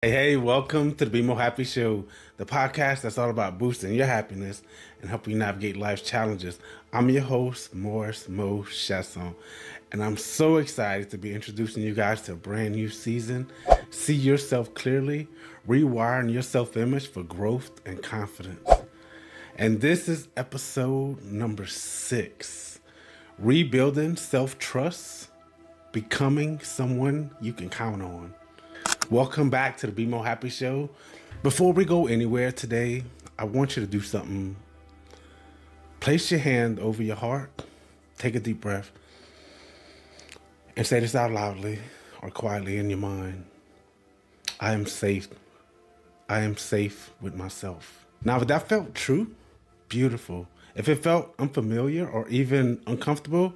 Hey, welcome to the Be More Happy Show, the podcast that's all about boosting your happiness and helping you navigate life's challenges. I'm your host, Morris Mo Chasson, and I'm so excited to be introducing you guys to a brand new season. See yourself clearly, rewiring your self-image for growth and confidence. And this is episode number 6, rebuilding self-trust, becoming someone you can count on. Welcome back to the Be More Happy Show. Before we go anywhere today, I want you to do something. Place your hand over your heart, take a deep breath, and say this out loudly or quietly in your mind. I am safe. I am safe with myself. Now, if that felt true, beautiful. If it felt unfamiliar or even uncomfortable,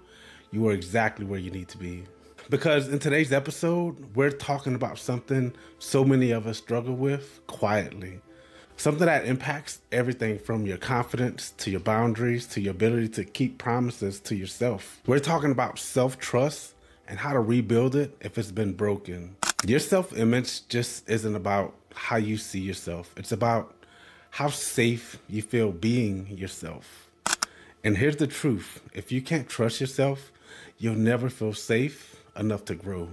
you are exactly where you need to be. Because in today's episode, we're talking about something so many of us struggle with quietly. Something that impacts everything from your confidence to your boundaries to your ability to keep promises to yourself. We're talking about self-trust and how to rebuild it if it's been broken. Your self-image just isn't about how you see yourself. It's about how safe you feel being yourself. And here's the truth. If you can't trust yourself, you'll never feel safe enough to grow.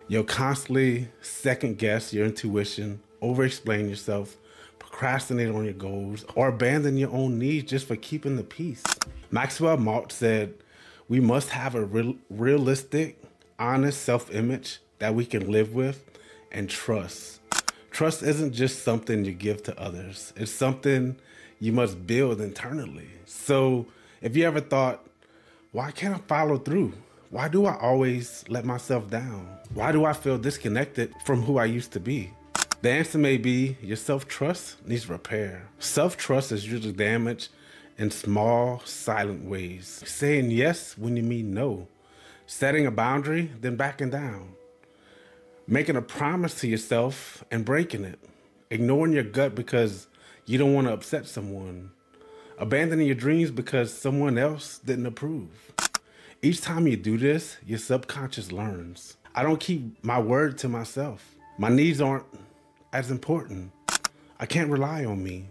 You'll constantly second guess your intuition, over-explain yourself, procrastinate on your goals, or abandon your own needs just for keeping the peace. Maxwell Maltz said, we must have a realistic, honest self-image that we can live with and trust. Trust isn't just something you give to others. It's something you must build internally. So if you ever thought, why can't I follow through? Why do I always let myself down? Why do I feel disconnected from who I used to be? The answer may be your self-trust needs repair. Self-trust is usually damaged in small, silent ways. Saying yes when you mean no. Setting a boundary, then backing down. Making a promise to yourself and breaking it. Ignoring your gut because you don't want to upset someone. Abandoning your dreams because someone else didn't approve. Each time you do this, your subconscious learns. I don't keep my word to myself. My needs aren't as important. I can't rely on me.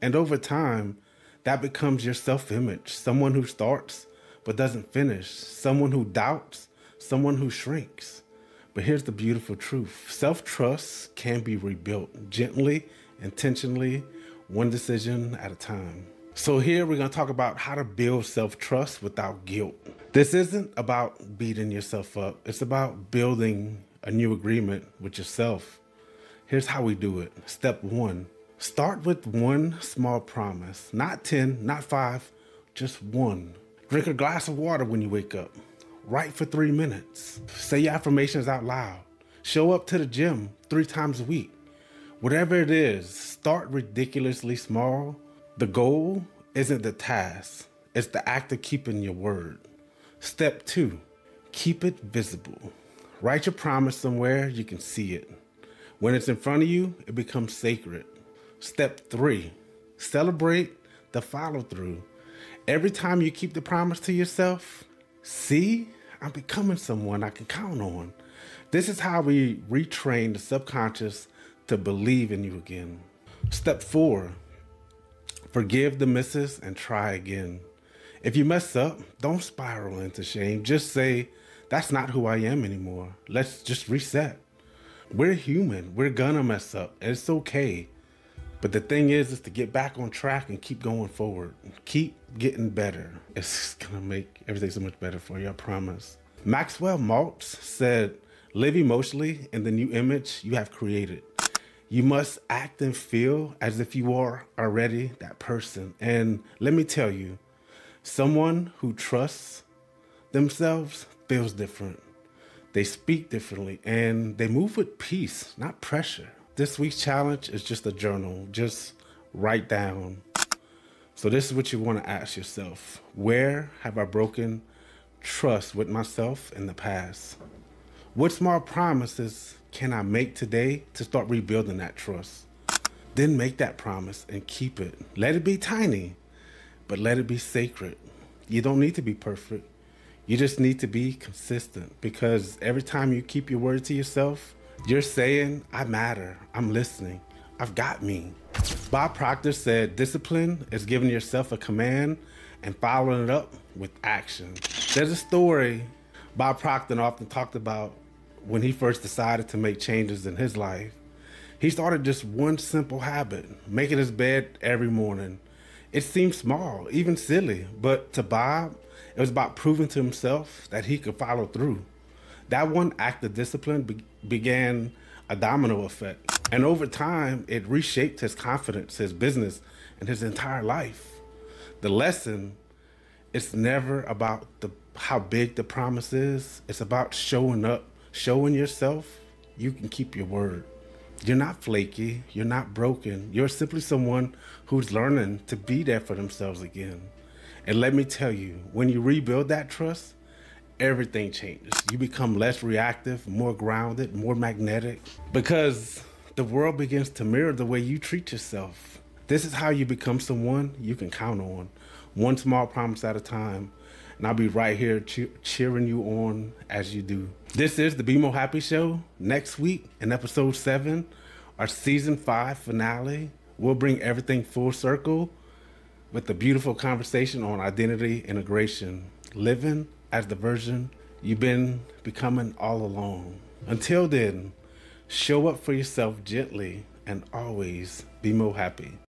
And over time, that becomes your self-image. Someone who starts but doesn't finish. Someone who doubts. Someone who shrinks. But here's the beautiful truth. Self-trust can be rebuilt gently, intentionally, one decision at a time. So here we're going to talk about how to build self-trust without guilt. This isn't about beating yourself up. It's about building a new agreement with yourself. Here's how we do it. Step 1, start with one small promise. Not 10, not 5, just 1. Drink a glass of water when you wake up. Write for 3 minutes. Say your affirmations out loud. Show up to the gym 3 times a week. Whatever it is, start ridiculously small. The goal isn't the task, it's the act of keeping your word. Step 2, keep it visible. Write your promise somewhere you can see it. When it's in front of you, it becomes sacred. Step 3, celebrate the follow through. Every time you keep the promise to yourself, see, I'm becoming someone I can count on. This is how we retrain the subconscious to believe in you again. Step 4, forgive the misses and try again. If you mess up, don't spiral into shame. Just say, that's not who I am anymore. Let's just reset. We're human. We're gonna mess up. It's okay. But the thing is to get back on track and keep going forward. Keep getting better. It's gonna make everything so much better for you, I promise. Maxwell Maltz said, live emotionally in the new image you have created. You must act and feel as if you are already that person. And let me tell you, someone who trusts themselves feels different. They speak differently and they move with peace, not pressure. This week's challenge is just a journal. Just write down. So this is what you want to ask yourself. Where have I broken trust with myself in the past? What small promises can I make today to start rebuilding that trust? Then make that promise and keep it. Let it be tiny, but let it be sacred. You don't need to be perfect. You just need to be consistent, because every time you keep your word to yourself, You're saying, I matter, I'm listening, I've got me. Bob Proctor said, discipline is giving yourself a command and following it up with action. There's a story Bob Proctor often talked about when he first decided to make changes in his life. He started just one simple habit, making his bed every morning. It seemed small, even silly, but to Bob, it was about proving to himself that he could follow through. That one act of discipline began a domino effect. And over time, it reshaped his confidence, his business, and his entire life. The lesson is never about how big the promise is. It's about showing up, showing yourself you can keep your word. You're not flaky, you're not broken. You're simply someone who's learning to be there for themselves again. And let me tell you, when you rebuild that trust, everything changes. You become less reactive, more grounded, more magnetic, because the world begins to mirror the way you treat yourself. This is how you become someone you can count on, one small promise at a time. And I'll be right here cheering you on as you do. This is the Be More Happy Show. Next week in episode 7, our season 5 finale, we'll bring everything full circle with the beautiful conversation on identity integration, living as the version you've been becoming all along. Until then, show up for yourself gently and always be more happy.